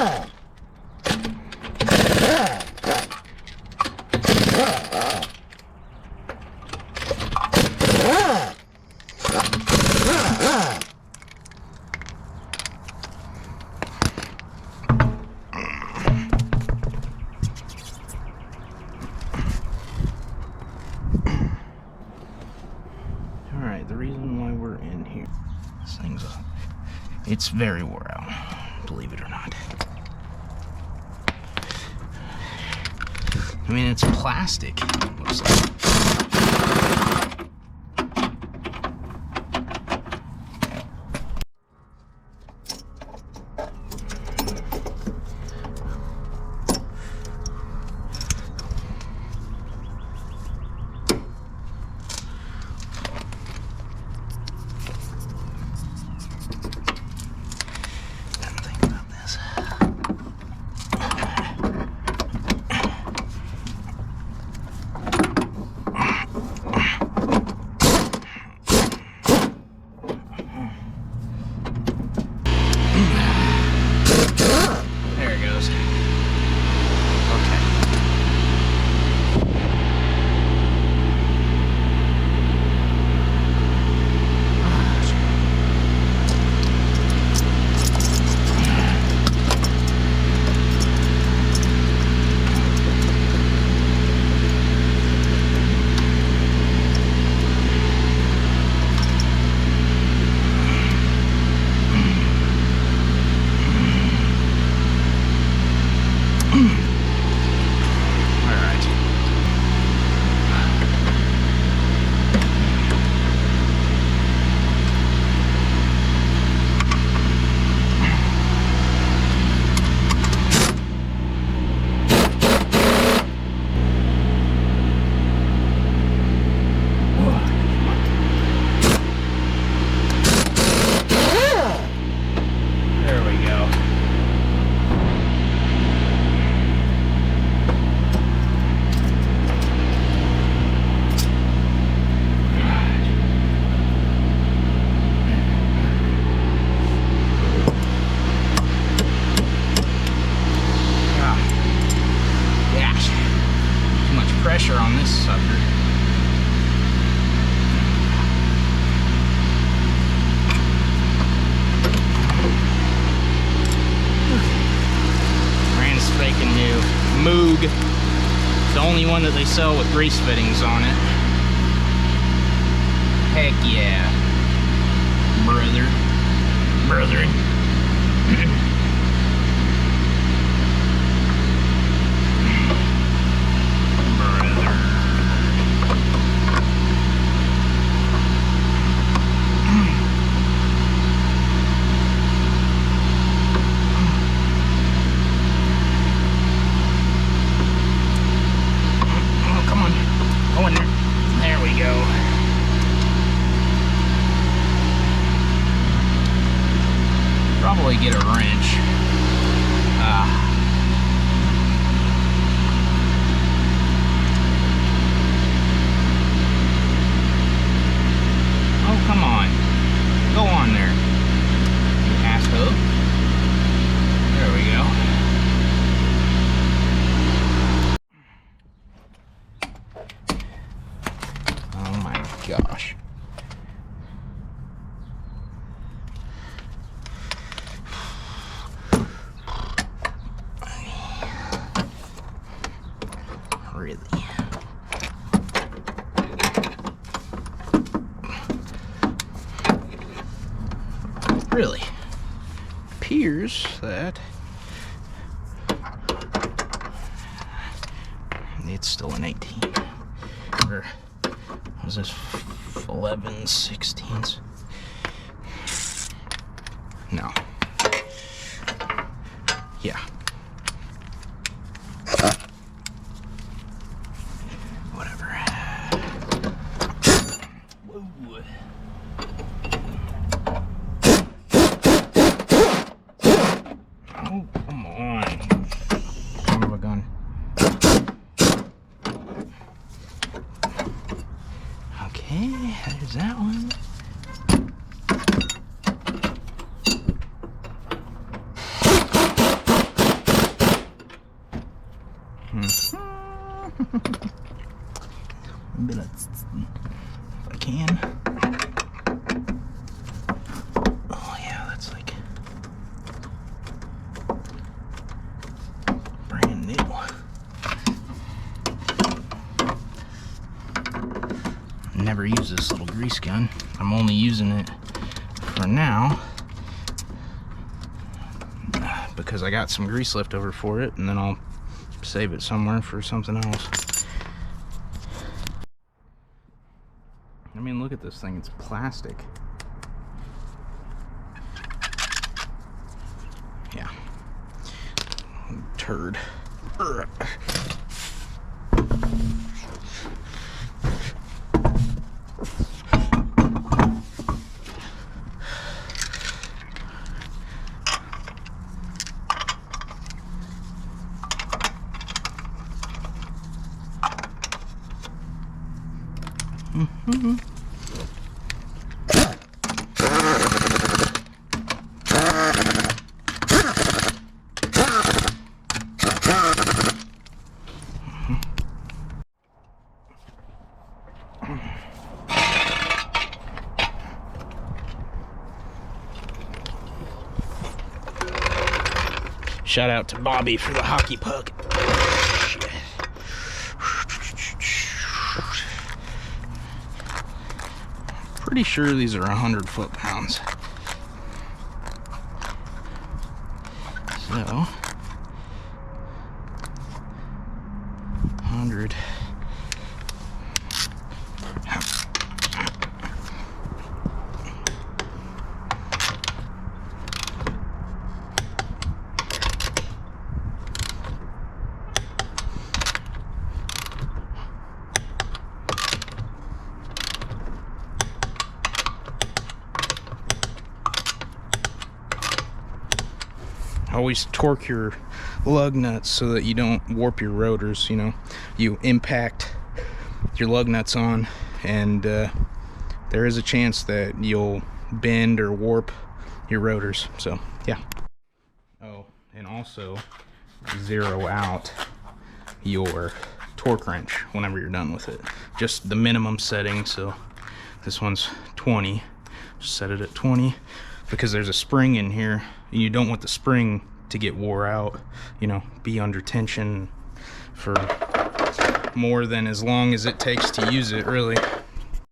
Alright, the reason why we're in here, this thing's up. It's very wore out, believe it or not. I mean, it's plastic, looks like. Pressure on this sucker. Brand spanking new Moog. It's the only one that they sell with grease fittings on it. Heck yeah, brethren. Probably get a wrench. Oh, come on. Go on there, you asshole. There we go. Oh my gosh. Really appears that it's still an 18, or was this 11/16? No. Yeah. Whatever. Whoa. Oh, come on. Son of a gun. Okay, there's that one. If I can. Oh yeah, that's like brand new. Never use this little grease gun. I'm only using it for now because I got some grease left over for it, and then I'll save it somewhere for something else. I mean, look at this thing, it's plastic. Yeah. Turd. Shout out to Bobby for the hockey puck. Pretty sure these are 100 foot-pounds. So, 100. Always torque your lug nuts so that you don't warp your rotors. You know, you impact your lug nuts on, and there is a chance that you'll bend or warp your rotors. So yeah. Oh, and also zero out your torque wrench whenever you're done with it. Just the minimum setting. So this one's 20. Just set it at 20 because there's a spring in here. You don't want the spring to get wore out, you know, be under tension for more than as long as it takes to use it, really.